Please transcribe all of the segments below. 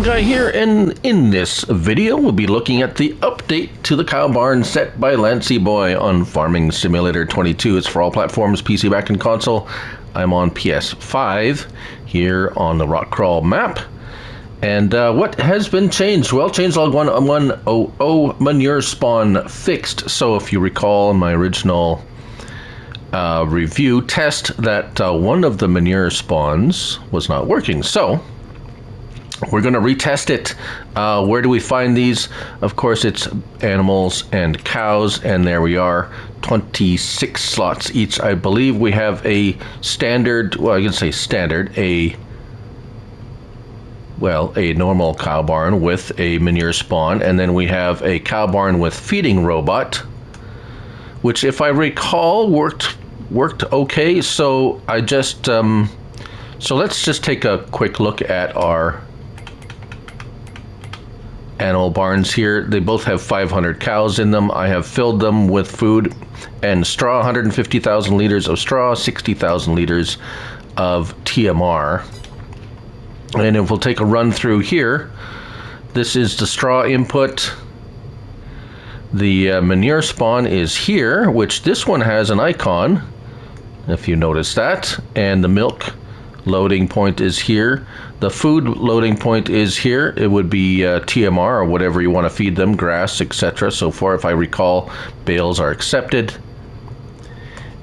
Farm Guy here, and in this video we'll be looking at the update to the cow barn set by Lancyboi on Farming Simulator 22. It's for all platforms, PC, Mac, and console. I'm on PS5 here on the Rock Crawl map. And what has been changed? Well, changelog 1.1.0.0 manure spawn fixed. So if you recall in my original review test that one of the manure spawns was not working. So we're going to retest it. Where do we find these? Of course, it's animals and cows, and there we are. 26 slots each. I believe we have a standard, well, I can say standard, a normal cow barn with a manure spawn, and then we have a cow barn with feeding robot, which, if I recall, worked okay. So I just so let's just take a quick look at our animal barns here. They both have 500 cows in them. I have filled them with food and straw, 150,000 liters of straw, 60,000 liters of TMR. And if we'll take a run through here, this is the straw input. The manure spawn is here, which this one has an icon, if you notice that, and the milk loading point is here. The food loading point is here. It would be TMR or whatever you want to feed them, grass, etc. So far, if I recall, bales are accepted.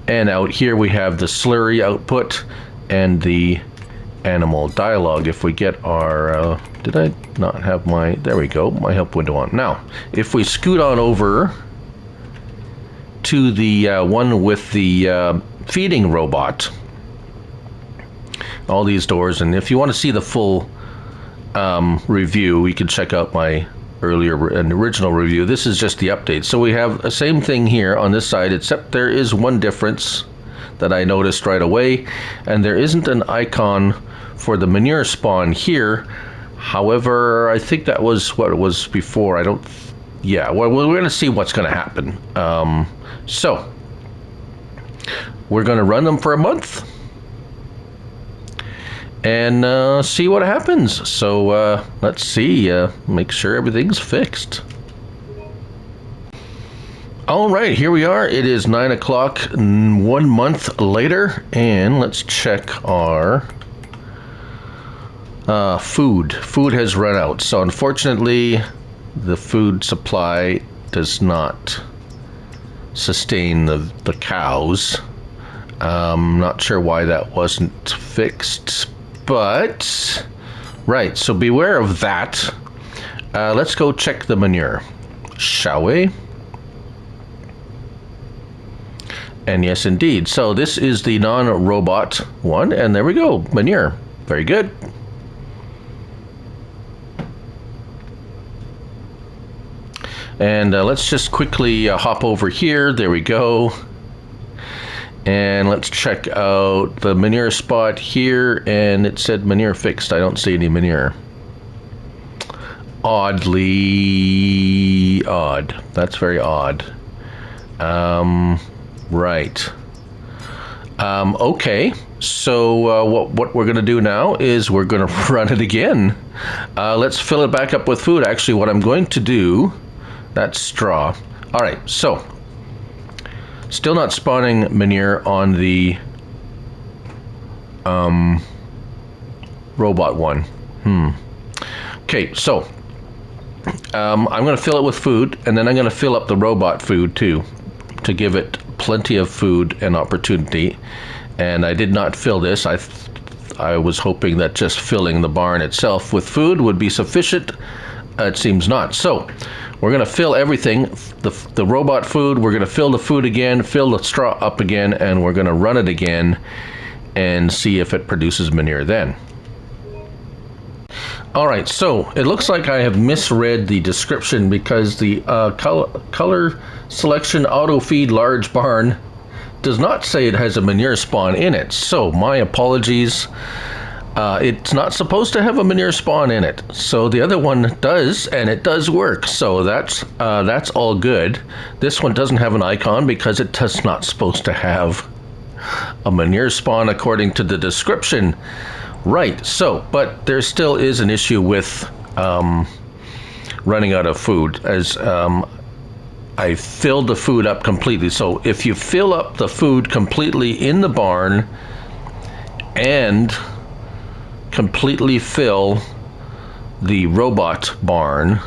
And out here we have the slurry output and the animal dialogue. If we get our, did I not have my, there we go, my help window on. Now, if we scoot on over to the one with the feeding robot, all these doors, and if you want to see the full review, you can check out my earlier and original review. This is just the update. So we have the same thing here on this side, except there is one difference that I noticed right away, and there isn't an icon for the manure spawn here. However, I think that was what it was before. I don't, yeah, well, we're going to see what's going to happen. So we're going to run them for a month and see what happens. So let's see, make sure everything's fixed. All right, here we are. It is 9 o'clock, 1 month later, and let's check our food. Food has run out. So unfortunately, the food supply does not sustain the cows. Not sure why that wasn't fixed, but right, so beware of that. Let's go check the manure, shall we? And yes, indeed. So this is the non-robot one, and there we go, manure. Very good. And let's just quickly hop over here. There we go. And let's check out the manure spot here, and it said manure fixed. I don't see any manure. Oddly odd. That's very odd. Right. Okay. So what we're going to do now is we're going to run it again. Let's fill it back up with food. Actually, what I'm going to do, that's straw. All right. So still not spawning manure on the robot one. Okay. So I'm going to fill it with food, and then I'm going to fill up the robot food too, to give it plenty of food and opportunity. And I did not fill this. I was hoping that just filling the barn itself with food would be sufficient. It seems not. So we're going to fill everything, the robot food, we're going to fill the food again, fill the straw up again, and we're going to run it again and see if it produces manure then. All right, so it looks like I have misread the description, because the color selection auto feed large barn does not say it has a manure spawn in it. So my apologies. It's not supposed to have a manure spawn in it. So the other one does, and it does work. So that's all good. This one doesn't have an icon because it does not supposed to have a manure spawn according to the description. Right, so, but there still is an issue with running out of food, as I filled the food up completely. So if you fill up the food completely in the barn and completely fill the robot barn,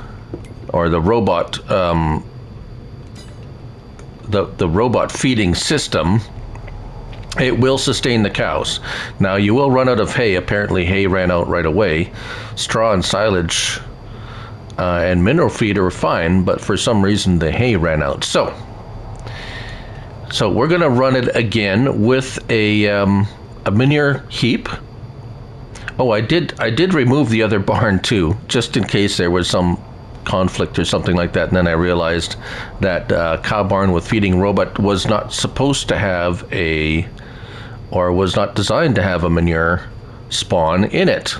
or the robot the robot feeding system, it will sustain the cows. Now you will run out of hay. Apparently hay ran out right away. Straw and silage and mineral feed are fine, but for some reason the hay ran out. So we're gonna run it again with a manure heap. Oh, I did remove the other barn too, just in case there was some conflict or something like that. And then I realized that cow barn with feeding robot was not supposed to have was not designed to have a manure spawn in it.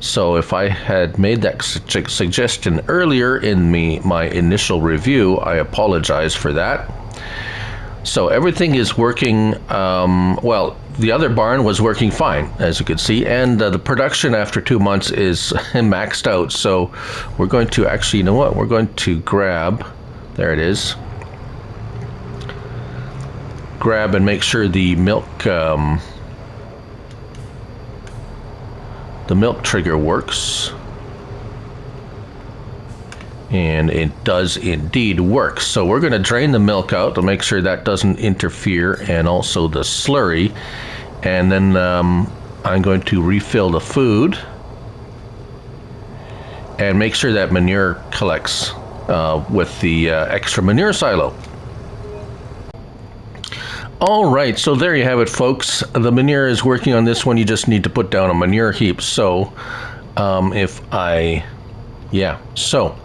So if I had made that suggestion earlier in my initial review, I apologize for that. So everything is working, well, the other barn was working fine, as you can see, and the production after 2 months is maxed out. So we're going to actually, you know what, we're going to grab, there it is, grab and make sure the milk trigger works. And it does indeed work. So we're going to drain the milk out to make sure that doesn't interfere, and also the slurry. And then I'm going to refill the food and make sure that manure collects with the extra manure silo. All right, so there you have it, folks. The manure is working on this one. You just need to put down a manure heap. So so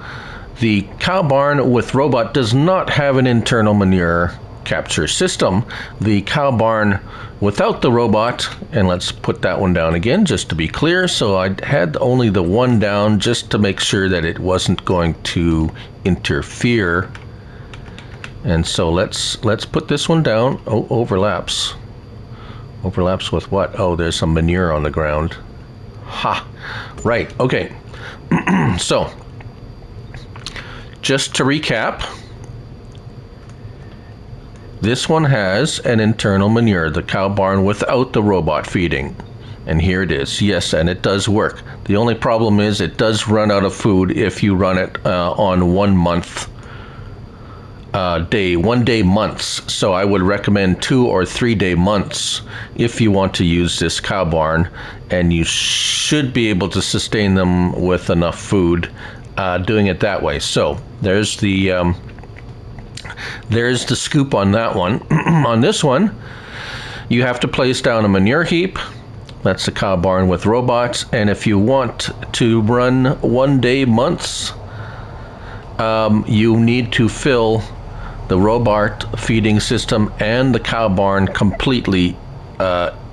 the cow barn with robot does not have an internal manure capture system. The cow barn without the robot, and let's put that one down again just to be clear. So I had only the one down just to make sure that it wasn't going to interfere. And so let's put this one down. Oh, overlaps. Overlaps with what? Oh, there's some manure on the ground. Ha! Right, okay. So just to recap, this one has an internal manure, the cow barn without the robot feeding. And here it is. Yes, and it does work. The only problem is it does run out of food if you run it on 1 month one day months. So I would recommend 2 or 3 day months if you want to use this cow barn, and you should be able to sustain them with enough food doing it that way. So there's the scoop on that one. On this one, you have to place down a manure heap. That's the cow barn with robots. And if you want to run 1 day months, you need to fill the robot feeding system and the cow barn completely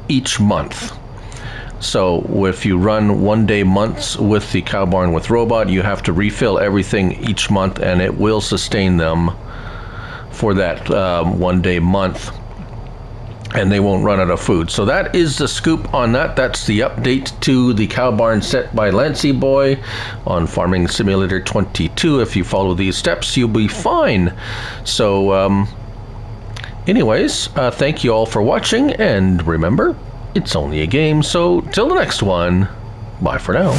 each month. So if you run 1 day months with the cow barn with robot, you have to refill everything each month, and it will sustain them for that 1 day month, and they won't run out of food. So that is the scoop on that. That's the update to the cow barn set by Lancyboi on Farming Simulator 22. If you follow these steps, you'll be fine. So anyways, thank you all for watching, and remember, it's only a game. So till the next one, bye for now.